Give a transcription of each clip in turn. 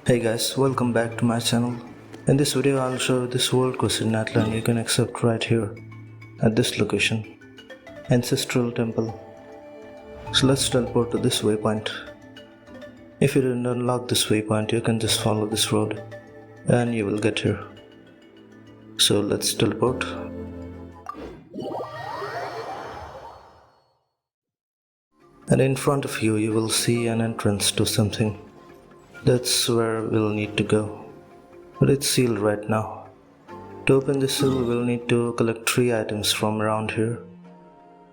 Hey guys, welcome back to my channel. In this video I'll show you this world quest in Natlan you can accept right here at this location, Ancestral Temple. So let's teleport to this waypoint. If you didn't unlock this waypoint you can just follow this road and you will get here. So let's teleport. And in front of you you will see an entrance to something. That's where we'll need to go. But it's sealed right now. To open this seal, we'll need to collect 3 items from around here.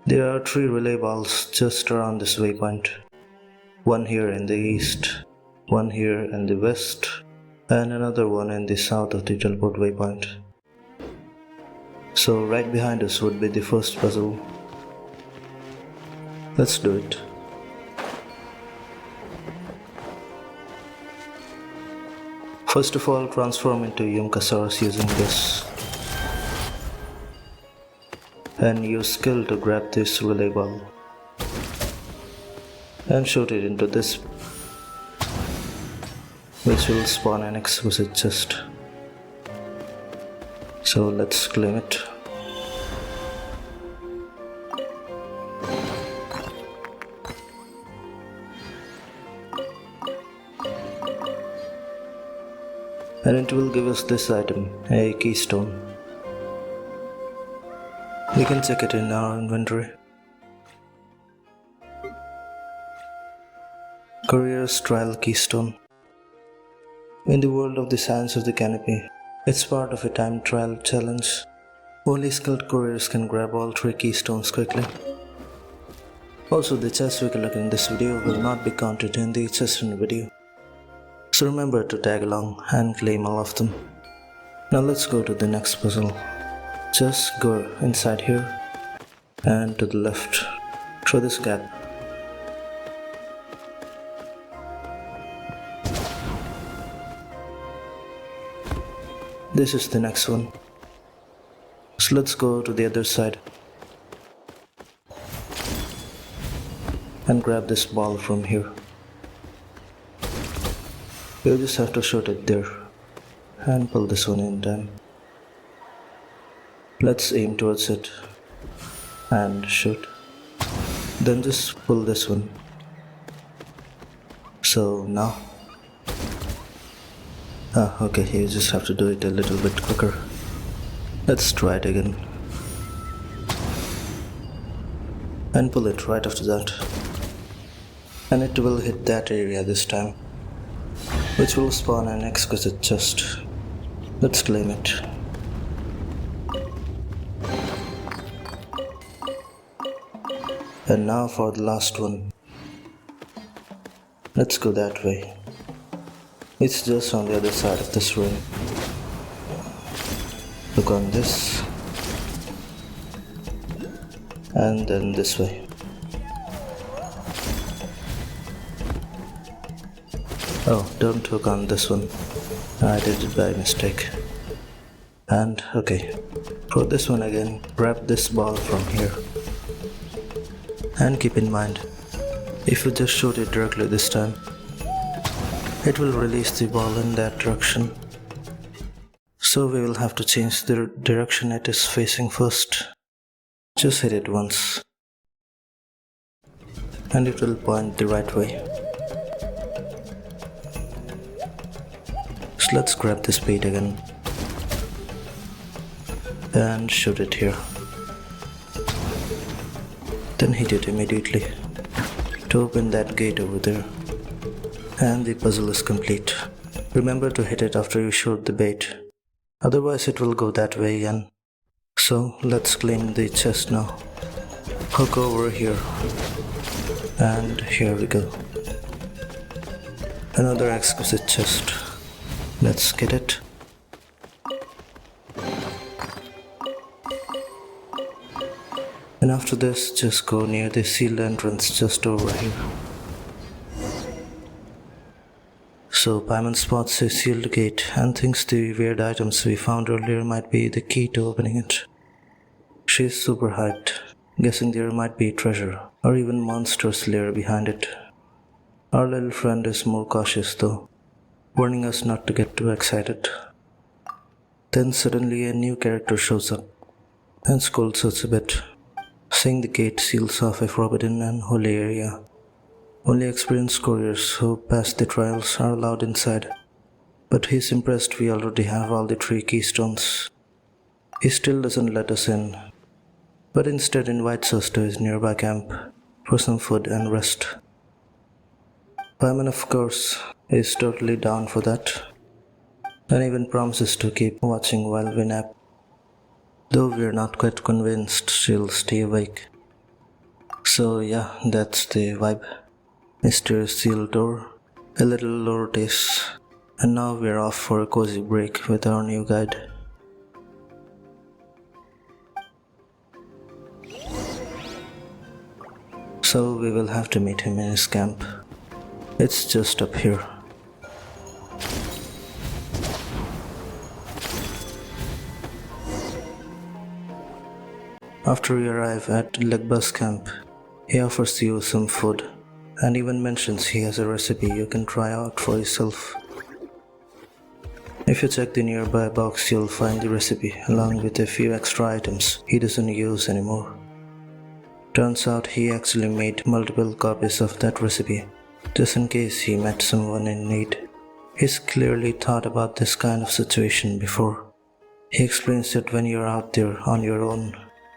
There are 3 relay balls just around this waypoint. One here in the east, one here in the west, and another one in the south of the teleport waypoint. So right behind us would be the first puzzle. Let's do it. First of all, transform into Yumkasaurus using this. And use skill to grab this relay ball. And shoot it into this, which will spawn an exquisite chest. So let's claim it. And it will give us this item, a Keystone. We can check it in our inventory. Courier's Trial Keystone. In the world of the Science of the Canopy, it's part of a time trial challenge. Only skilled couriers can grab all 3 keystones quickly. Also, the chests we collect in this video will not be counted in the chest in the video. So remember to tag along and claim all of them. Now let's go to the next puzzle. Just go inside here and to the left through this gap. This is the next one. So let's go to the other side and grab this ball from here. You just have to shoot it there and pull this one in time. Let's aim towards it and shoot. Then just pull this one. So now. Okay, you just have to do it a little bit quicker. Let's try it again. And pull it right after that. And it will hit that area this time, which will spawn an exquisite chest. Let's claim it. And now for the last one. Let's go that way. It's just on the other side of this room. Look on this. And then this way. Oh, don't hook on this one. I did it by mistake. And okay, for this one again, grab this ball from here. And keep in mind, if you just shoot it directly this time, it will release the ball in that direction. So we will have to change the direction it is facing first. Just hit it once. And it will point the right way. So let's grab this bait again and shoot it here. Then hit it immediately to open that gate over there. And the puzzle is complete. Remember to hit it after you shoot the bait, otherwise it will go that way again. So let's claim the chest now. Hook over here. And here we go. Another exquisite chest. Let's get it. And after this, just go near the sealed entrance just over here. So Paimon spots a sealed gate and thinks the weird items we found earlier might be the key to opening it. She's super hyped, guessing there might be treasure or even monsters lair behind it. Our little friend is more cautious though, warning us not to get too excited. Then suddenly a new character shows up and scolds us a bit, saying the gate seals off a forbidden and holy area. Only experienced couriers who pass the trials are allowed inside. But he's impressed we already have all the 3 keystones. He still doesn't let us in, but instead invites us to his nearby camp for some food and rest. Paimon, of course, is totally down for that, and even promises to keep watching while we nap, though we're not quite convinced she'll stay awake. So yeah, that's the vibe. Mysterious sealed door, a little lore taste, and now we're off for a cozy break with our new guide. So we will have to meet him in his camp. It's just up here. After we arrive at Legba's camp, he offers you some food and even mentions he has a recipe you can try out for yourself. If you check the nearby box, you'll find the recipe along with a few extra items he doesn't use anymore. Turns out he actually made multiple copies of that recipe, just in case he met someone in need. He's clearly thought about this kind of situation before. He explains that when you're out there on your own,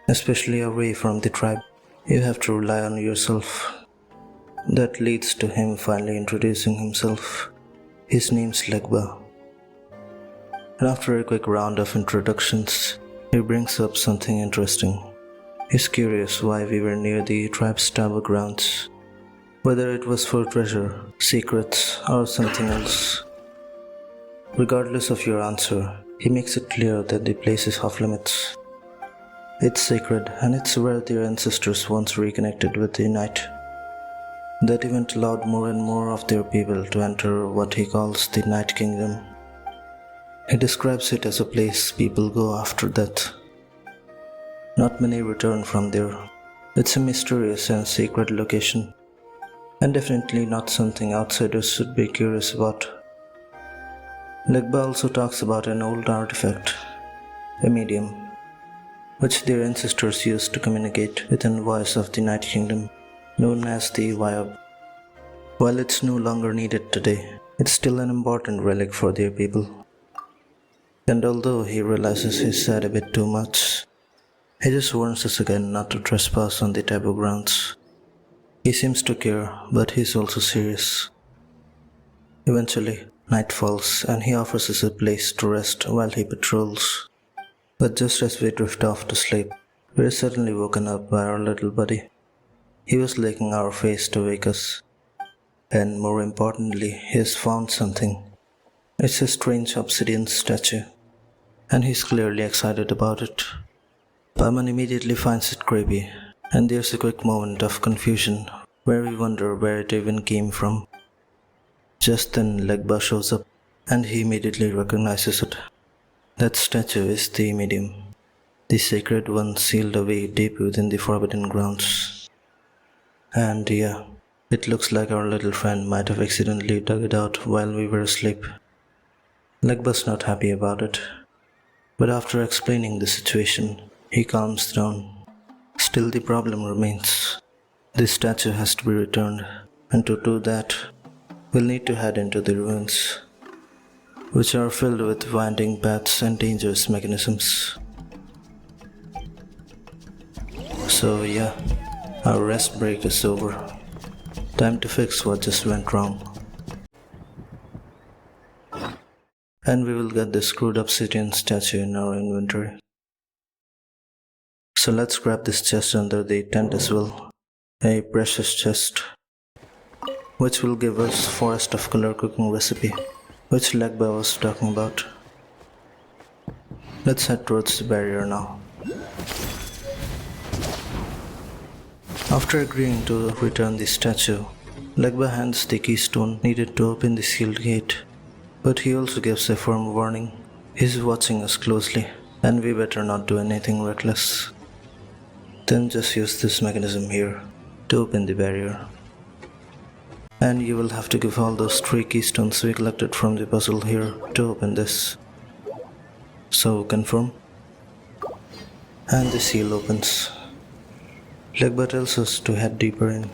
especially away from the tribe, you have to rely on yourself. That leads to him finally introducing himself. His name's Legba. And after a quick round of introductions, he brings up something interesting. He's curious why we were near the tribe's taboo grounds, whether it was for treasure, secrets, or something else. Regardless of your answer, he makes it clear that the place is off limits. It's sacred, and it's where their ancestors once reconnected with the night. That event allowed more and more of their people to enter what he calls the Night Kingdom. He describes it as a place people go after death. Not many return from there. It's a mysterious and sacred location, and definitely not something outsiders should be curious about. Legba also talks about an old artifact, a medium, which their ancestors used to communicate with an voice of the Night Kingdom, known as the Vayab. While it's no longer needed today, it's still an important relic for their people. And although he realizes he's said a bit too much, he just warns us again not to trespass on the taboo grounds. He seems to care, but he's also serious. Eventually, night falls and he offers us a place to rest while he patrols. But just as we drift off to sleep, we're suddenly woken up by our little buddy. He was licking our face to wake us. And more importantly, he has found something. It's a strange obsidian statue, and he's clearly excited about it. Paimon immediately finds it creepy, and there's a quick moment of confusion where we wonder where it even came from. Just then Legba shows up, and he immediately recognizes it. That statue is the medium, the sacred one sealed away deep within the forbidden grounds. And yeah, it looks like our little friend might have accidentally dug it out while we were asleep. Legba's not happy about it, but after explaining the situation, he calms down. Still, the problem remains. This statue has to be returned, and to do that, we'll need to head into the ruins, which are filled with winding paths and dangerous mechanisms. So yeah, our rest break is over. Time to fix what just went wrong. And we will get the screwed obsidian statue in our inventory. So let's grab this chest under the tent as well. A precious chest, which will give us Forest of Color cooking recipe, which Legba was talking about. Let's head towards the barrier now. After agreeing to return the statue, Legba hands the keystone needed to open the sealed gate, but he also gives a firm warning. He's watching us closely, and we better not do anything reckless. Then just use this mechanism here to open the barrier. And you will have to give all those 3 keystones we collected from the puzzle here to open this. So confirm. And the seal opens. Legba tells us to head deeper in,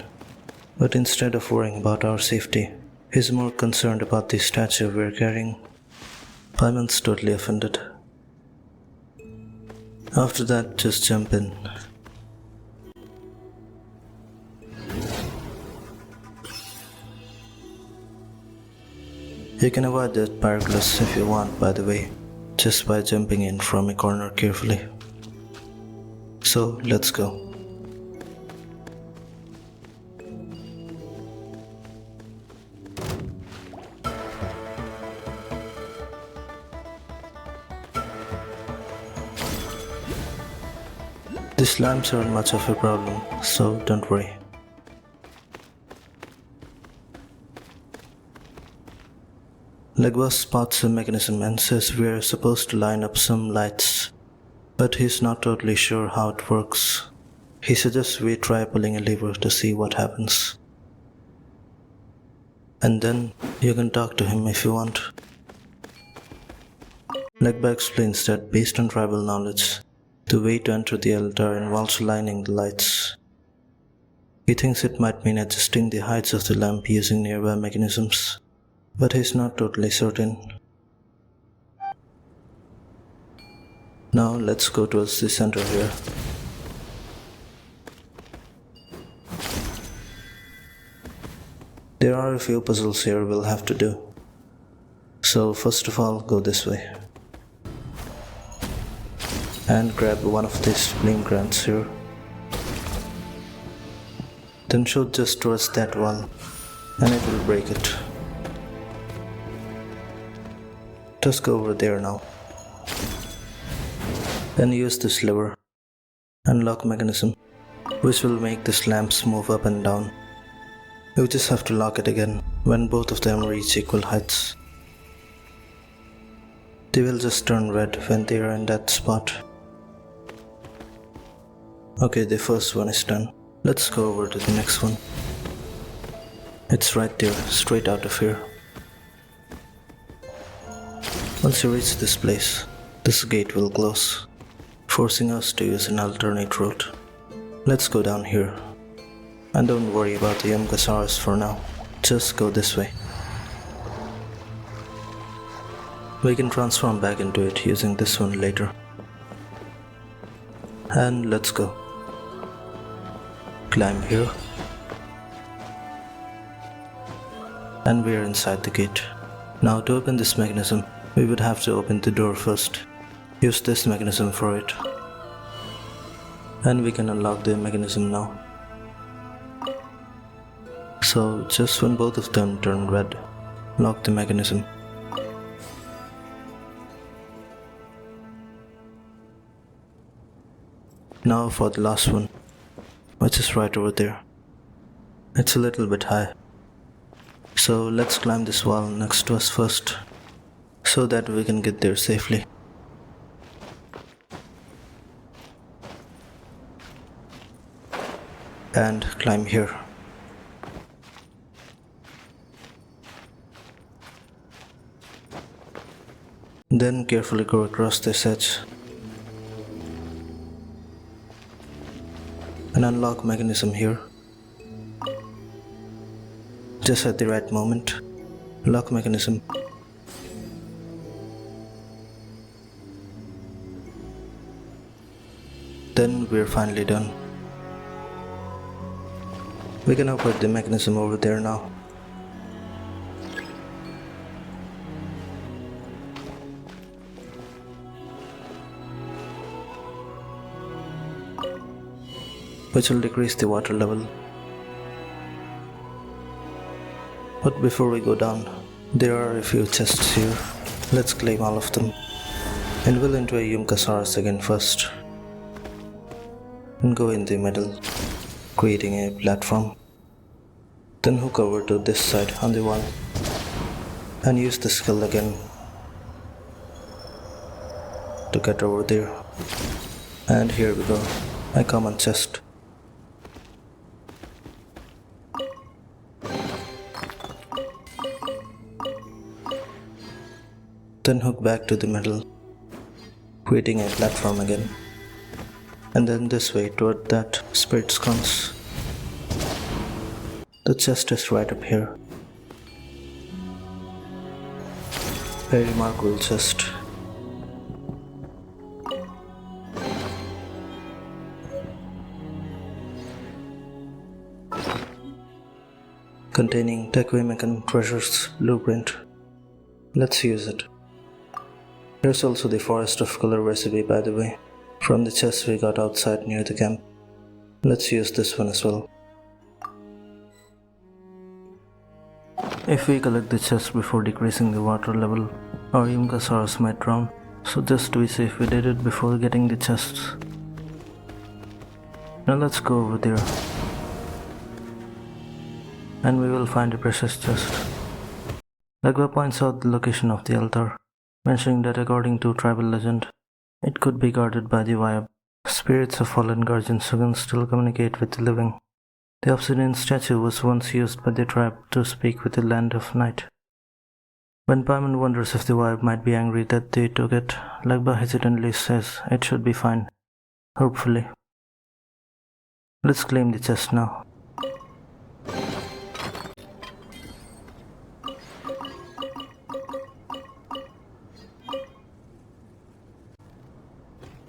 but instead of worrying about our safety, he's more concerned about the statue we're carrying. Paimon's totally offended. After that, just jump in. You can avoid that Pyroclus if you want, by the way, just by jumping in from a corner carefully. So, let's go. These lamps aren't much of a problem, so don't worry. Legba spots a mechanism and says we're supposed to line up some lights, but he's not totally sure how it works. He suggests we try pulling a lever to see what happens. And then you can talk to him if you want. Legba explains that based on tribal knowledge, the way to enter the altar involves lining the lights. He thinks it might mean adjusting the heights of the lamp using nearby mechanisms, but he's not totally certain. Now let's go towards the center here. There are a few puzzles here we'll have to do. So first of all, go this way. And grab one of these flame grants here. Then shoot just towards that wall, and it will break it. Just go over there now. Then use this lever, unlock mechanism, which will make these lamps move up and down. You just have to lock it again when both of them reach equal heights. They will just turn red when they are in that spot. Okay, the first one is done. Let's go over to the next one. It's right there, straight out of here. Once you reach this place, this gate will close, forcing us to use an alternate route. Let's go down here. And don't worry about the Yumkasaurus for now, just go this way. We can transform back into it using this one later. And let's go. Climb here. And we're inside the gate. Now to open this mechanism, we would have to open the door first. Use this mechanism for it. And we can unlock the mechanism now. So just when both of them turn red, lock the mechanism. Now for the last one, which is right over there. It's a little bit high. So let's climb this wall next to us first, so that we can get there safely. And climb here. Then carefully go across this edge. And unlock mechanism here. Just at the right moment, lock mechanism. Then we're finally done. We can operate the mechanism over there now. Which will decrease the water level. But before we go down, there are a few chests here. Let's claim all of them. And we'll enter a Yumkasaurus again first. And go in the middle, creating a platform. Then hook over to this side on the wall. And use the skill again to get over there. And here we go, a common chest. Then hook back to the middle, creating a platform again. And then this way toward that spirit sconce. The chest is right up here. A remarkable chest. Containing Tequemacan treasure's blueprint. Let's use it. Here's also the Forest of Color recipe, by the way, from the chest we got outside near the camp. Let's use this one as well. If we collect the chest before decreasing the water level, our Yumkasaurus might drown, so just to be safe we did it before getting the chests. Now let's go over there, and we will find a precious chest. Legba points out the location of the altar, mentioning that according to tribal legend, it could be guarded by the Vibe, spirits of fallen guardians who can still communicate with the living. The obsidian statue was once used by the tribe to speak with the land of night. When Paimon wonders if the Vibe might be angry that they took it, Legba hesitantly says it should be fine, hopefully. Let's claim the chest now.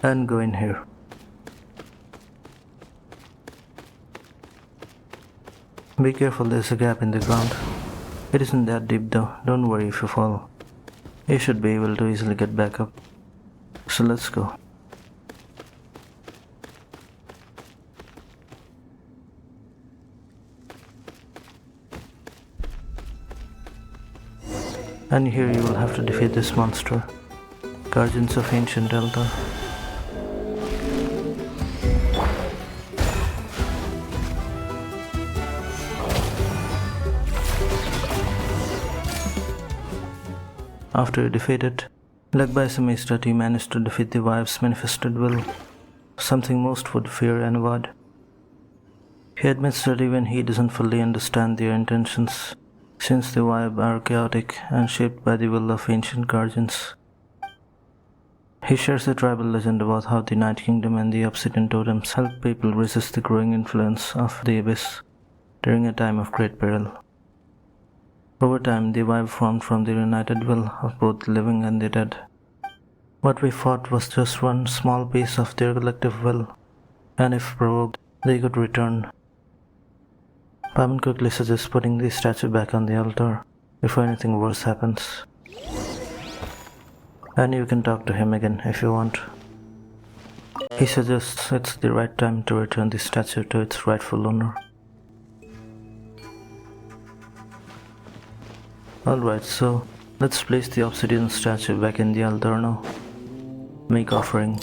And go in here. Be careful, there's a gap in the ground. It isn't that deep though, don't worry if you fall. You should be able to easily get back up. So let's go. And here you will have to defeat this monster, Guardians of Ancient Elder. After you defeat it, Legba is amazed that he managed to defeat the Vibe's manifested will, something most would fear and avoid. He admits that even he doesn't fully understand their intentions, since the Vibe are chaotic and shaped by the will of ancient guardians. He shares a tribal legend about how the Night Kingdom and the Obsidian Totems help people resist the growing influence of the Abyss during a time of great peril. Over time, the Vibe formed from the united will of both the living and the dead. What we fought was just one small piece of their collective will, and if provoked, they could return. Paimon quickly suggests putting the statue back on the altar before anything worse happens. And you can talk to him again if you want. He suggests it's the right time to return the statue to its rightful owner. Alright, so let's place the obsidian statue back in the altar now. Make offering.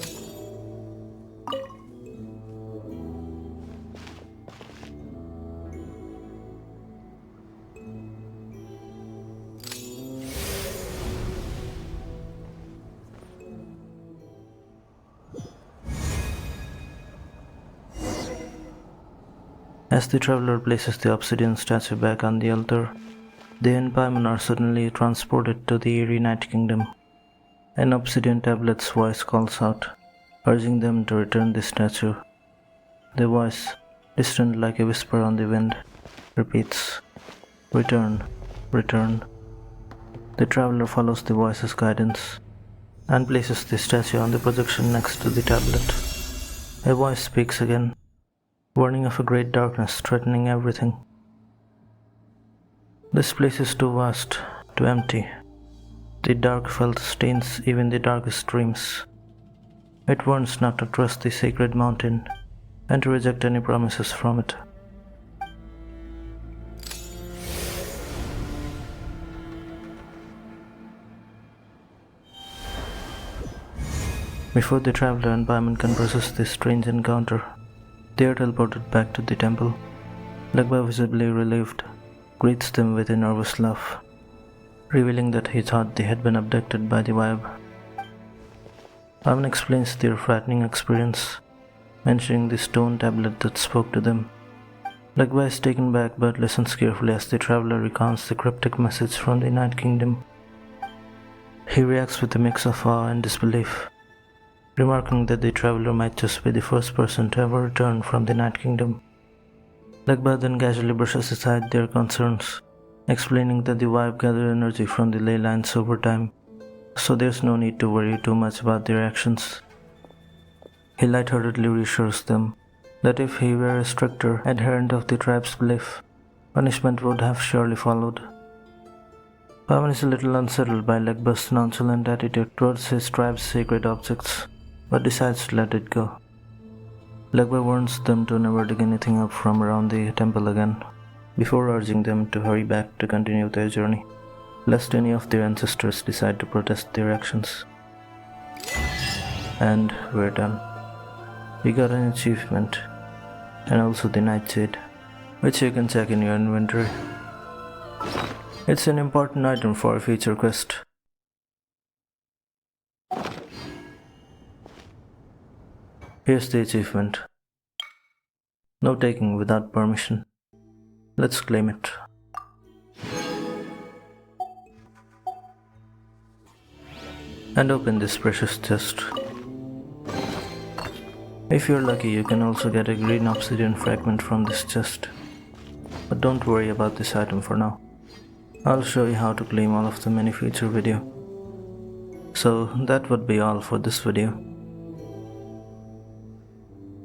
As the traveler places the obsidian statue back on the altar, they and Paimon are suddenly transported to the eerie Night Kingdom. An obsidian tablet's voice calls out, urging them to return the statue. The voice, distant like a whisper on the wind, repeats, "Return, return." The traveler follows the voice's guidance and places the statue on the projection next to the tablet. A voice speaks again, warning of a great darkness threatening everything. This place is too vast, too empty. The dark felt stains even the darkest dreams. It warns not to trust the sacred mountain and to reject any promises from it. Before the traveler and Paimon can process this strange encounter, they are teleported back to the temple. Legba, visibly relieved, greets them with a nervous laugh, revealing that he thought they had been abducted by the Vibe. Paimon explains their frightening experience, mentioning the stone tablet that spoke to them. Legba is taken back but listens carefully as the traveler recounts the cryptic message from the Night Kingdom. He reacts with a mix of awe and disbelief, remarking that the traveler might just be the first person to ever return from the Night Kingdom. Legba then casually brushes aside their concerns, explaining that the vibe gathers energy from the ley lines over time, so there's no need to worry too much about their actions. He lightheartedly reassures them that if he were a stricter adherent of the tribe's belief, punishment would have surely followed. Pavan is a little unsettled by Legba's nonchalant attitude towards his tribe's sacred objects, but decides to let it go. Legba warns them to never dig anything up from around the temple again, before urging them to hurry back to continue their journey, lest any of their ancestors decide to protest their actions. And we're done. We got an achievement, and also the Nightshade, which you can check in your inventory. It's an important item for a future quest. Here's the achievement. No taking without permission. Let's claim it. And open this precious chest. If you're lucky, you can also get a green obsidian fragment from this chest. But don't worry about this item for now. I'll show you how to claim all of them in a future video. So that would be all for this video.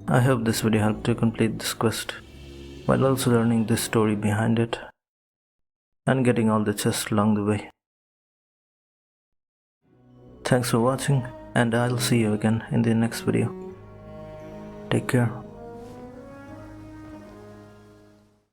I hope this video helped you complete this quest, while also learning the story behind it, and getting all the chests along the way. Thanks for watching, and I'll see you again in the next video. Take care.